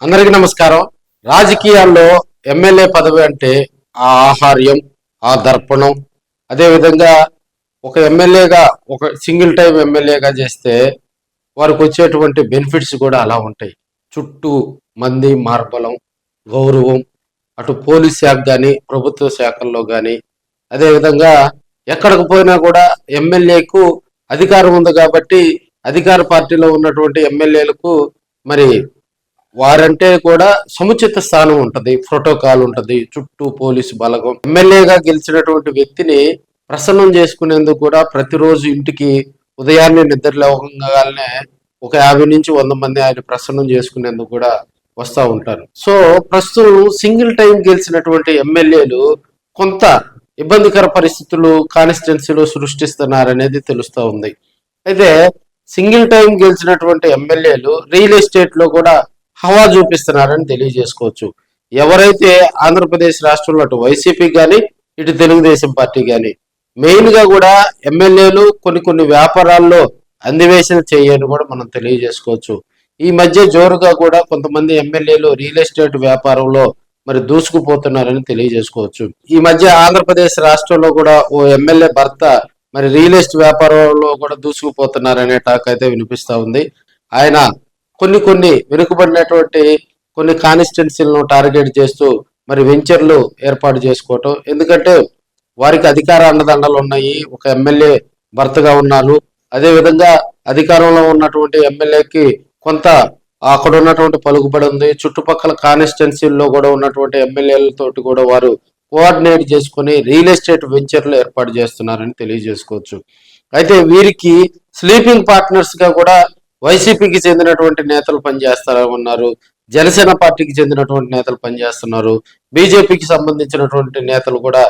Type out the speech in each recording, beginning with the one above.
అందరికీ నమస్కారం. రాజకీయాల్లో ఎమ్మెల్యే పదవి అంటే ఆ ఆహార్యం, ఆ దర్పణం, అదేవిధంగా ఒక ఎమ్మెల్యేగా ఒక సింగిల్ టైం ఎమ్మెల్యేగా చేస్తే వారికి వచ్చేటువంటి బెనిఫిట్స్ కూడా అలా ఉంటాయి. చుట్టూ మంది మార్బలం, గౌరవం, అటు పోలీస్ శాఖ కానీ ప్రభుత్వ శాఖల్లో కానీ, అదేవిధంగా ఎక్కడికి పోయినా కూడా ఎమ్మెల్యేకు అధికారం ఉంది కాబట్టి అధికార పార్టీలో ఉన్నటువంటి ఎమ్మెల్యేలకు మరి వారంటే కూడా సముచిత స్థానం ఉంటది, ప్రోటోకాల్ ఉంటది, చుట్టూ పోలీసు బలగం. ఎమ్మెల్యేగా గెలిచినటువంటి వ్యక్తిని ప్రసన్నం చేసుకునేందుకు కూడా ప్రతిరోజు ఇంటికి ఉదయాన్నే నిద్ర లేవగానే ఒక 50 నుంచి 100 మంది ఆయన ప్రసన్నం చేసుకునేందుకు కూడా వస్తూ ఉంటారు. సో ప్రస్తుతం సింగిల్ టైం గెలిచినటువంటి ఎమ్మెల్యేలు కొంత ఇబ్బందికర పరిస్థితులు కాన్స్టిట్యున్సీలో సృష్టిస్తున్నారనేది తెలుస్తూ ఉంది. అయితే సింగిల్ టైం గెలిచినటువంటి ఎమ్మెల్యేలు రియల్ ఎస్టేట్ లో కూడా హవా చూపిస్తున్నారని తెలియజేసుకోవచ్చు. ఎవరైతే ఆంధ్రప్రదేశ్ రాష్ట్రంలో అటు వైసీపీ కానీ ఇటు తెలుగుదేశం పార్టీ కానీ మెయిన్ గా కూడా ఎమ్మెల్యేలు కొన్ని వ్యాపారాల్లో అన్వేషణ చేయని కూడా మనం తెలియజేసుకోవచ్చు. ఈ మధ్య జోరుగా కూడా కొంతమంది ఎమ్మెల్యేలు రియల్ ఎస్టేట్ వ్యాపారంలో మరి దూసుకుపోతున్నారని తెలియజేసుకోవచ్చు. ఈ మధ్య ఆంధ్రప్రదేశ్ రాష్ట్రంలో కూడా ఓ ఎమ్మెల్యే భర్త మరి రియల్ ఎస్టేట్ వ్యాపారంలో కూడా దూసుకుపోతున్నారనే టాక్ అయితే వినిపిస్తా ఉంది. ఆయన కొన్ని వెనుకబడినటువంటి కొన్ని కాన్స్టిట్యున్సీలను టార్గెట్ చేస్తూ మరి వెంచర్లు ఏర్పాటు చేసుకోవటం. ఎందుకంటే వారికి అధికార అండదండలు ఉన్నాయి, ఒక ఎమ్మెల్యే భర్తగా ఉన్నారు. అదేవిధంగా అధికారంలో ఉన్నటువంటి ఎమ్మెల్యేకి కొంత అక్కడ ఉన్నటువంటి పలుకుబడి ఉంది. చుట్టుపక్కల కాన్స్టిట్యున్సీల్లో కూడా ఉన్నటువంటి ఎమ్మెల్యేలతోటి కూడా వారు కోఆర్డినేట్ చేసుకుని రియల్ ఎస్టేట్ వెంచర్లు ఏర్పాటు చేస్తున్నారని తెలియజేసుకోవచ్చు. అయితే వీరికి స్లీపింగ్ పార్ట్నర్స్ గా కూడా వైసీపీకి చెందినటువంటి నేతలు పనిచేస్తారన్నారు, జనసేన పార్టీకి చెందినటువంటి నేతలు పనిచేస్తున్నారు, బీజేపీకి సంబంధించినటువంటి నేతలు కూడా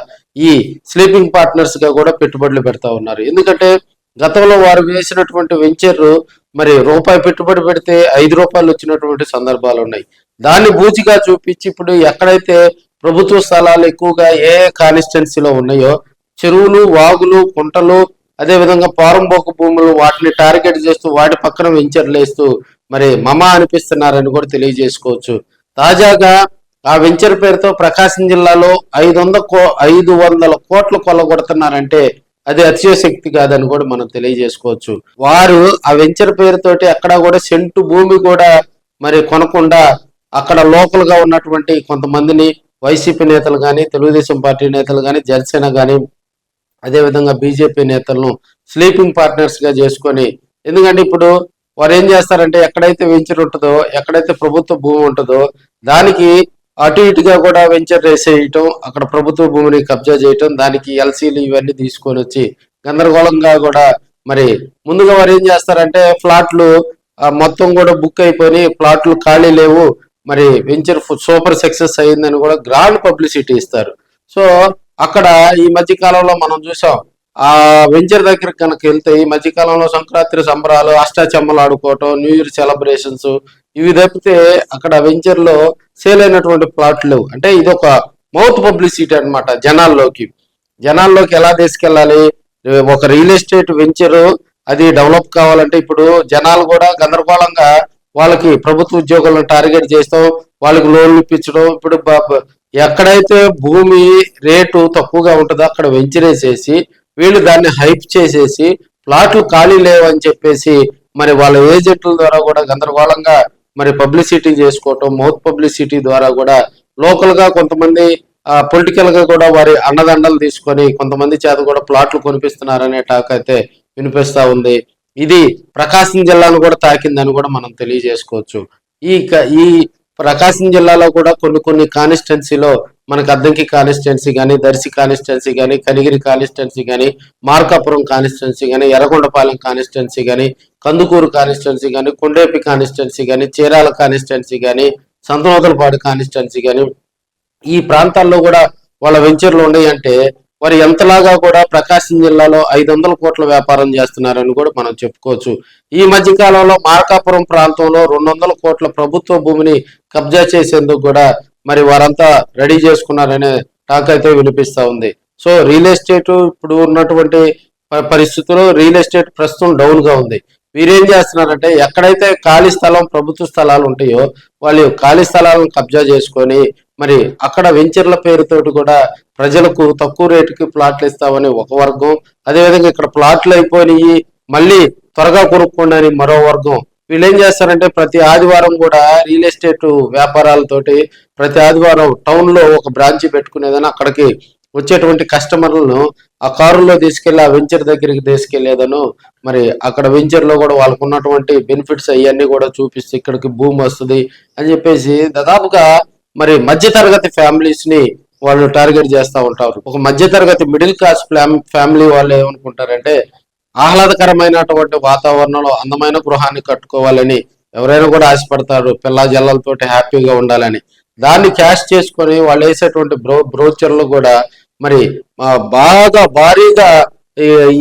ఈ స్లీపింగ్ పార్ట్నర్స్ గా కూడా పెట్టుబడులు పెడతా ఉన్నారు. ఎందుకంటే గతంలో వారు వేసినటువంటి వెంచర్ మరి రూపాయి పెట్టుబడి పెడితే 5 రూపాయలు వచ్చినటువంటి సందర్భాలు ఉన్నాయి. దాన్ని బూచిగా చూపించి ఇప్పుడు ఎక్కడైతే ప్రభుత్వ స్థలాలు ఎక్కువగా ఏ కాన్స్టిట్యున్సీలో ఉన్నాయో చెరువులు, వాగులు, కుంటలు, అదేవిధంగా పారంబోకు భూములు వాటిని టార్గెట్ చేస్తూ వాటి పక్కన వెంచర్లు వేస్తూ మరి మమా అనిపిస్తున్నారని కూడా తెలియజేసుకోవచ్చు. తాజాగా ఆ వెంచర్ పేరుతో ప్రకాశం జిల్లాలో 500 కోట్లు కొల్లగొడుతున్నారంటే అది అతిశయోక్తి కాదని కూడా మనం తెలియజేసుకోవచ్చు. వారు ఆ వెంచర్ పేరుతోటి అక్కడ కూడా సెంటు భూమి కూడా మరి కొనకుండా అక్కడ లోకల్ గా ఉన్నటువంటి కొంతమందిని వైసీపీ నేతలు కానీ తెలుగుదేశం పార్టీ నేతలు కానీ జనసేన కానీ అదేవిధంగా బీజేపీ నేతలను స్లీపింగ్ పార్ట్నర్స్ గా చేసుకొని, ఎందుకంటే ఇప్పుడు వారు ఏం చేస్తారంటే ఎక్కడైతే వెంచర్ ఉంటుందో, ఎక్కడైతే ప్రభుత్వ భూమి ఉంటుందో దానికి అటు ఇటుగా కూడా వెంచర్ వేసేయటం, అక్కడ ప్రభుత్వ భూమిని కబ్జా చేయటం, దానికి ఎల్సీలు ఇవన్నీ తీసుకొని వచ్చి గందరగోళంగా కూడా మరి ముందుగా వారు ఏం చేస్తారంటే ఫ్లాట్లు మొత్తం కూడా బుక్ అయిపోయి ప్లాట్లు ఖాళీ లేవు, మరి వెంచర్ సూపర్ సక్సెస్ అయిందని కూడా గ్రాండ్ పబ్లిసిటీ ఇస్తారు. సో అక్కడ ఈ మధ్య కాలంలో మనం చూసాం, ఆ వెంచర్ దగ్గర కనుక వెళ్తే ఈ మధ్య కాలంలో సంక్రాంతి సంబరాలు, అష్టాచమ్మలు ఆడుకోవటం, న్యూ ఇయర్ సెలబ్రేషన్స్ ఇవి తప్పితే అక్కడ వెంచర్ లో సేల్ అయినటువంటి ప్లాట్లు. అంటే ఇది ఒక మౌత్ పబ్లిసిటీ అనమాట. జనాల్లోకి ఎలా తీసుకెళ్ళాలి, ఒక రియల్ ఎస్టేట్ వెంచర్ అది డెవలప్ కావాలంటే ఇప్పుడు జనాలు కూడా గందరగోళంగా వాళ్ళకి ప్రభుత్వ ఉద్యోగులను టార్గెట్ చేస్తాం, వాళ్ళకి లోన్లు ఇప్పించడం. ఇప్పుడు ఎక్కడైతే భూమి రేటు తక్కువగా ఉంటుందో అక్కడ వెంచరేసేసి వీళ్ళు దాన్ని హైప్ చేసేసి ప్లాట్లు ఖాళీ లేవని చెప్పేసి మరి వాళ్ళ ఏజెంట్ల ద్వారా కూడా గందరగోళంగా మరి పబ్లిసిటీ చేసుకోవటం, మౌత్ పబ్లిసిటీ ద్వారా కూడా లోకల్ గా కొంతమంది పొలిటికల్ గా కూడా వారి అండదండలు తీసుకొని కొంతమంది చేత కూడా ప్లాట్లు కొనిపిస్తున్నారనే టాక్ అయితే వినిపిస్తా ఉంది. ఇది ప్రకాశం జిల్లాను కూడా తాకిందని కూడా మనం తెలియజేసుకోవచ్చు. ఈ ప్రకాశం జిల్లాలో కూడా కొన్ని కాన్స్టిట్యున్సీలో మనకు అద్దంకి కాన్స్టిట్యున్సీ కానీ, దర్శి కాన్స్టిట్యున్సీ కానీ, కనిగిరి కాన్స్టిట్యున్సీ కానీ, మార్కాపురం కాన్స్టిట్యున్సీ కానీ, ఎర్రగొండపాలెం కాన్స్టిట్యున్సీ కానీ, కందుకూరు కాన్స్టిట్యున్సీ కానీ, కొండేపి కాన్స్టిట్యున్సీ కానీ, చీరాల కాన్స్టిట్యున్సీ కానీ, సంతనోదలపాడు కాన్స్టిట్యున్సీ కానీ ఈ ప్రాంతాల్లో కూడా వాళ్ళ వెంచర్లు ఉన్నాయి. అంటే వారు ఎంతలాగా కూడా ప్రకాశం జిల్లాలో 500 కోట్ల వ్యాపారం చేస్తున్నారని కూడా మనం చెప్పుకోవచ్చు. ఈ మధ్య కాలంలో మార్కాపురం ప్రాంతంలో 200 కోట్ల ప్రభుత్వ భూమిని కబ్జా చేసేందుకు కూడా మరి వారంతా రెడీ చేసుకున్నారనే టాక్ అయితే వినిపిస్తా ఉంది. సో రియల్ ఎస్టేట్ ఇప్పుడు ఉన్నటువంటి పరిస్థితుల్లో రియల్ ఎస్టేట్ ప్రస్తుతం డౌన్ గా ఉంది. వీరేం చేస్తున్నారంటే ఎక్కడైతే ఖాళీ స్థలం ప్రభుత్వ స్థలాలు ఉంటాయో వాళ్ళు ఖాళీ స్థలాలను కబ్జా చేసుకొని మరి అక్కడ వెంచర్ల పేరుతోటి కూడా ప్రజలకు తక్కువ రేటుకి ప్లాట్లు ఇస్తామని ఒక వర్గం, అదేవిధంగా ఇక్కడ ప్లాట్లు అయిపోయినాయి మళ్ళీ త్వరగా కొనుక్కోండి అని మరో వర్గం. వీళ్ళు ఏం చేస్తారంటే ప్రతి ఆదివారం కూడా రియల్ ఎస్టేట్ వ్యాపారాలతోటి ప్రతి ఆదివారం టౌన్ లో ఒక బ్రాంచ్ పెట్టుకునేదని అక్కడికి వచ్చేటువంటి కస్టమర్లను ఆ కారులో తీసుకెళ్లి ఆ వెంచర్ దగ్గరికి తీసుకెళ్లేదను మరి అక్కడ వెంచర్ లో కూడా వాళ్ళకు ఉన్నటువంటి బెనిఫిట్స్ అవన్నీ కూడా చూపిస్తే ఇక్కడికి భూమి వస్తుంది అని చెప్పేసి దాదాపుగా మరి మధ్యతరగతి ఫ్యామిలీస్ ని వాళ్ళు టార్గెట్ చేస్తూ ఉంటారు. ఒక మధ్యతరగతి మిడిల్ క్లాస్ ఫ్యామిలీ వాళ్ళు ఏమనుకుంటారంటే ఆహ్లాదకరమైనటువంటి వాతావరణంలో అందమైన గృహాన్ని కట్టుకోవాలని ఎవరైనా కూడా ఆశపడతారు, పిల్ల జల్లలతోటి హ్యాపీగా ఉండాలని. దాన్ని క్యాష్ చేసుకొని వాళ్ళు వేసేటువంటి బ్రోచర్లు కూడా మరి బాగా భారీగా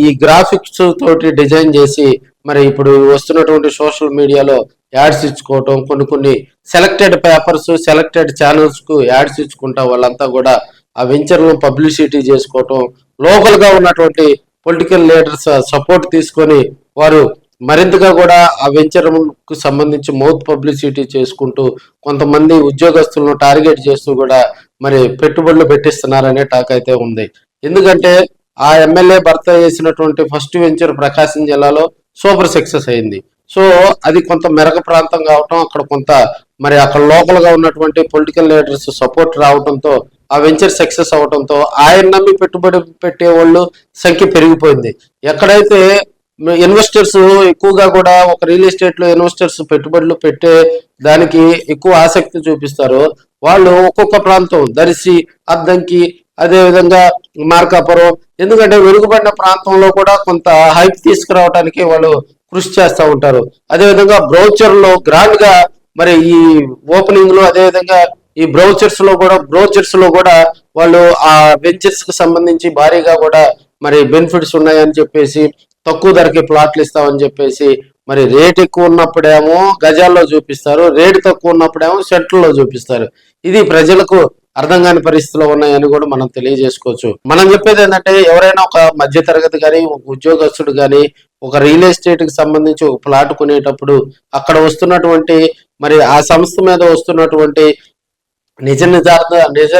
ఈ గ్రాఫిక్స్ తోటి డిజైన్ చేసి మరి ఇప్పుడు వస్తున్నటువంటి సోషల్ మీడియాలో యాడ్స్ ఇచ్చుకోవటం, కొన్ని సెలెక్టెడ్ పేపర్స్ సెలెక్టెడ్ ఛానల్స్ కు యాడ్స్ ఇచ్చుకుంటా వాళ్ళంతా కూడా ఆ వెంచర్లను పబ్లిసిటీ చేసుకోవటం, లోకల్ గా ఉన్నటువంటి పొలిటికల్ లీడర్స్ సపోర్ట్ తీసుకొని వారు మరింతగా కూడా ఆ వెంచర్ కు సంబంధించి మౌత్ పబ్లిసిటీ చేసుకుంటూ కొంతమంది ఉద్యోగస్తులను టార్గెట్ చేస్తూ కూడా మరి పెట్టుబడులు పెట్టిస్తున్నారనే టాక్ అయితే ఉంది. ఎందుకంటే ఆ ఎమ్మెల్యే భర్త చేసినటువంటి ఫస్ట్ వెంచర్ ప్రకాశం జిల్లాలో సూపర్ సక్సెస్ అయింది. సో అది కొంత మెరక ప్రాంతం కావటం, అక్కడ కొంత మరి అక్కడ లోకల్ గా ఉన్నటువంటి పొలిటికల్ లీడర్స్ సపోర్ట్ రావడంతో ఆ వెంచర్ సక్సెస్ అవడంతో ఆయన నమ్మి పెట్టుబడి పెట్టే వాళ్ళు సంఖ్య పెరిగిపోయింది. ఎక్కడైతే ఇన్వెస్టర్స్ ఎక్కువగా కూడా ఒక రియల్ ఎస్టేట్ లో ఇన్వెస్టర్స్ పెట్టుబడులు పెట్టే దానికి ఎక్కువ ఆసక్తి చూపిస్తారు, వాళ్ళు ఒక్కొక్క ప్రాంతం దర్శి, అద్దంకి, అదే విధంగా మార్కాపురం, ఎందుకంటే వెనుకబడిన ప్రాంతంలో కూడా కొంత హైప్ తీసుకురావడానికి వాళ్ళు కృషి చేస్తూ ఉంటారు. అదేవిధంగా బ్రౌచర్ లో గ్రాండ్ గా మరి ఈ ఓపెనింగ్ లో అదేవిధంగా ఈ బ్రౌచర్స్ లో కూడా వాళ్ళు ఆ వెంచర్స్ కి సంబంధించి భారీగా కూడా మరి బెనిఫిట్స్ ఉన్నాయని చెప్పేసి తక్కువ ధరకి ప్లాట్లు ఇస్తామని చెప్పేసి మరి రేట్ ఎక్కువ ఉన్నప్పుడేమో గజాల్లో చూపిస్తారు, రేటు తక్కువ ఉన్నప్పుడేమో సెంట్లలో చూపిస్తారు. ఇది ప్రజలకు అర్థం కాని పరిస్థితిలో ఉన్నాయని కూడా మనం తెలియజేసుకోవచ్చు. మనం చెప్పేది ఏంటంటే ఎవరైనా ఒక మధ్య తరగతి కానీ ఒక ఉద్యోగస్తుడు కానీ ఒక రియల్ ఎస్టేట్ కి సంబంధించి ఒక ప్లాట్ కొనేటప్పుడు అక్కడ వస్తున్నటువంటి మరి ఆ సంస్థ మీద వస్తున్నటువంటి నిజ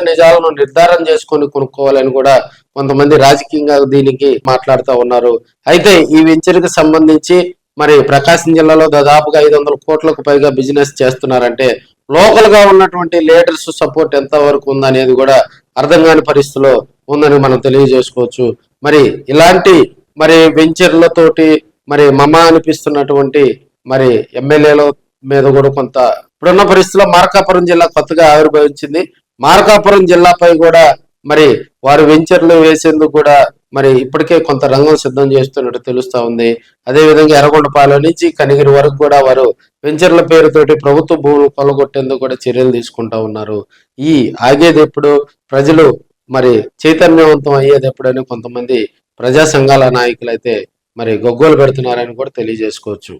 నిజాలను నిర్ధారణ చేసుకొని కొనుక్కోవాలని కూడా కొంతమంది రాజకీయంగా దీనికి మాట్లాడుతూ ఉన్నారు. అయితే ఈ వెంచర్కి సంబంధించి మరి ప్రకాశం జిల్లాలో దాదాపుగా 500 కోట్లకు పైగా బిజినెస్ చేస్తున్నారంటే లోకల్ గా ఉన్నటువంటి లీడర్స్ సపోర్ట్ ఎంత వరకు ఉందనేది కూడా అర్థం కాని పరిస్థితిలో ఉందని మనం తెలియజేసుకోవచ్చు. మరి ఇలాంటి మరి వెంచర్లతోటి మరి మమ అనిపిస్తున్నటువంటి మరి ఎమ్మెల్యేల మీద కూడా కొంత ఇప్పుడున్న పరిస్థితిలో మార్కాపురం జిల్లా కొత్తగా ఆవిర్భవించింది. మార్కాపురం జిల్లాపై కూడా మరి వారు వెంచర్లు వేసేందుకు కూడా మరి ఇప్పటికే కొంత రంగం సిద్ధం చేస్తున్నట్టు తెలుస్తా ఉంది. అదేవిధంగా ఎర్రగొండపాలెం నుంచి కనిగిరి వరకు కూడా వారు వెంచర్ల పేరుతోటి ప్రభుత్వ భూములు కొలగొట్టేందుకు కూడా చర్యలు తీసుకుంటా ఉన్నారు. ఈ ఆగేది ఎప్పుడు, ప్రజలు మరి చైతన్యవంతం అయ్యేది ఎప్పుడని కొంతమంది ప్రజా సంఘాల నాయకులు అయితే మరి గొగ్గోలు పెడుతున్నారని కూడా తెలియజేసుకోవచ్చు.